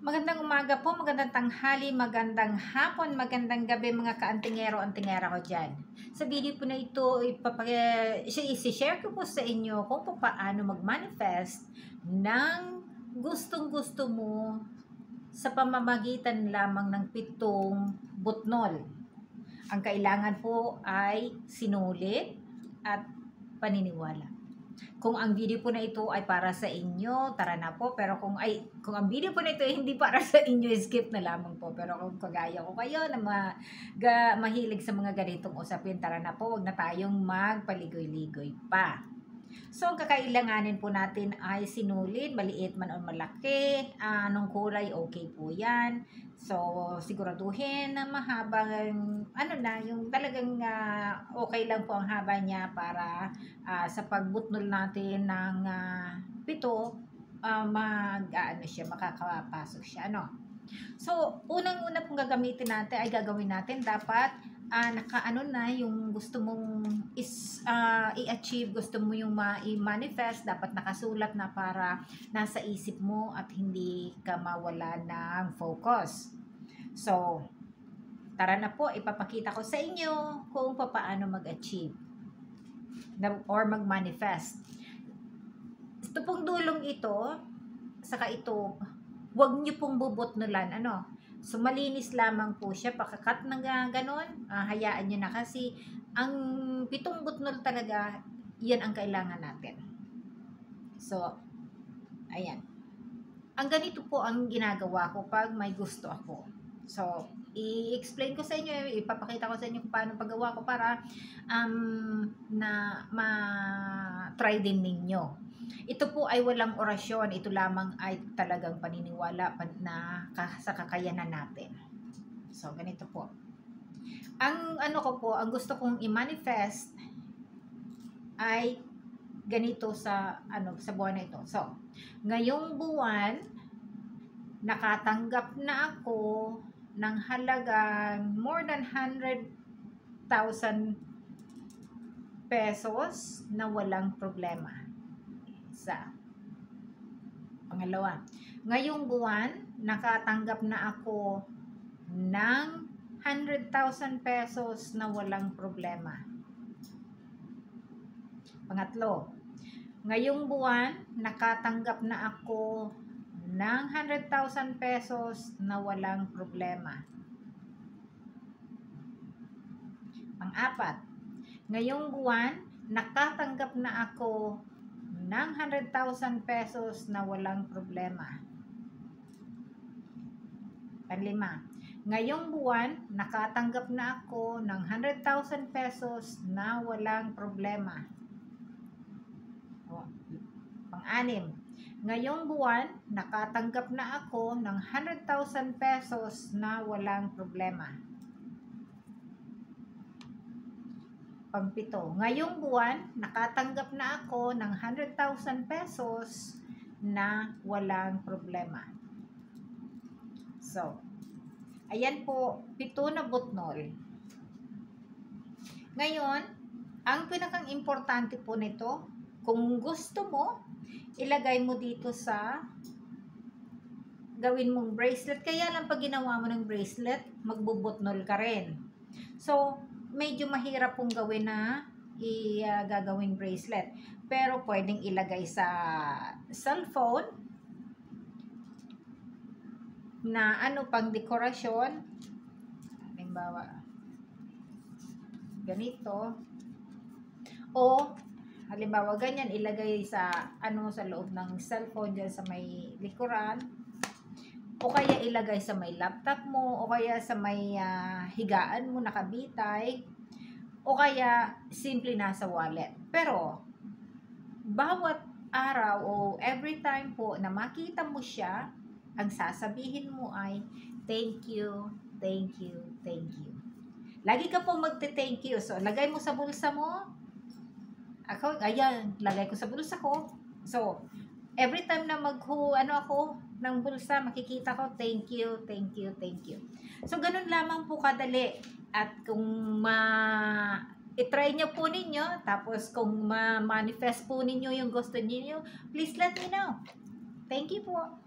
Magandang umaga po, magandang tanghali, magandang hapon, magandang gabi mga kaantingero-antingera ko dyan. Sa video po na ito, isi-share ko po sa inyo kung paano mag-manifest ng gustong-gusto mo sa pamamagitan lamang ng 7 butnol. Ang kailangan po ay sinulit at paniniwala. Kung ang video po na ito ay para sa inyo, tara na po. Pero kung ang video po na ito ay hindi para sa inyo, skip na lamang po. Pero kung kagaya ko kayo na mahilig sa mga ganitong usapin, tara na po. Huwag na tayong magpaligoy-ligoy pa. So, ang kakailanganin po natin ay sinulid, maliit man o malaki, anong kulay, okay po yan. So, siguraduhin na mahabang, yung talagang okay lang po ang haba niya para sa pagbutnol natin ng 7, makakapasok siya, So, unang-una pong gagamitin natin ay gagawin natin dapat nakaano na yung gusto mong i-achieve, gusto mo yung i-manifest, dapat nakasulat na para nasa isip mo at hindi ka mawala ng focus. So, tara na po, ipapakita ko sa inyo kung paano mag-achieve or mag-manifest. Ito pong dulong ito, saka ito, huwag nyo pong bubutnulan, So, malinis lamang po siya. Pakakat ng ganon, hayaan nyo na kasi ang 7 butnol talaga, yan ang kailangan natin. So, ayan. Ang ganito po ang ginagawa ko pag may gusto ako. So, i-explain ko sa inyo, ipapakita ko sa inyo kung paano paggawa ko para na ma-try din ninyo. Ito po ay walang orasyon, ito lamang ay talagang paniniwala na sa kakayanan natin. So, ganito po. Ang ang gusto kong i-manifest ay ganito sa buwan na ito. So, ngayong buwan, nakatanggap na ako ng halagang more than 100,000 pesos na walang problema. Pangalawa, ngayong buwan, nakatanggap na ako ng 100,000 pesos na walang problema. Pangatlo, ngayong buwan, nakatanggap na ako ng 100,000 pesos na walang problema. Pang-apat, ngayong buwan, nakatanggap na ako ng 100,000 pesos na walang problema. Panglima, ngayong buwan, nakatanggap na ako ng 100,000 pesos na walang problema. Pang-anim, ngayong buwan, nakatanggap na ako ng 100,000 pesos na walang problema. Pang-7, ngayong buwan, nakatanggap na ako ng 100,000 pesos na walang problema. So, ayan po, 7 na butnol. Ngayon, ang pinakang importante po nito, kung gusto mo, ilagay mo dito sa gawin mong bracelet. Kaya lang pag ginawa mo ng bracelet, magbubutnol ka rin. So, medyo mahirap pong gawin na gagawing bracelet. Pero pwedeng ilagay sa cellphone na pang dekorasyon. Halimbawa, ganito. O, halimbawa, ganyan, ilagay sa sa loob ng cellphone dyan sa may likuran. O kaya ilagay sa may laptop mo, o kaya sa may higaan mo nakabitay, o kaya simple nasa wallet. Pero, bawat araw o every time po na makita mo siya, ang sasabihin mo ay, thank you, thank you, thank you. Lagi ka po magte-thank you. So, lagay mo sa bulsa mo. Ako, ayan, lagay ko sa bulsa ko. So, every time na ako ng bulsa, makikita ko, thank you, thank you, thank you. So, ganun lamang po kadali. At kung i-try nyo po ninyo, tapos kung ma-manifest po ninyo yung gusto ninyo, please let me know. Thank you po.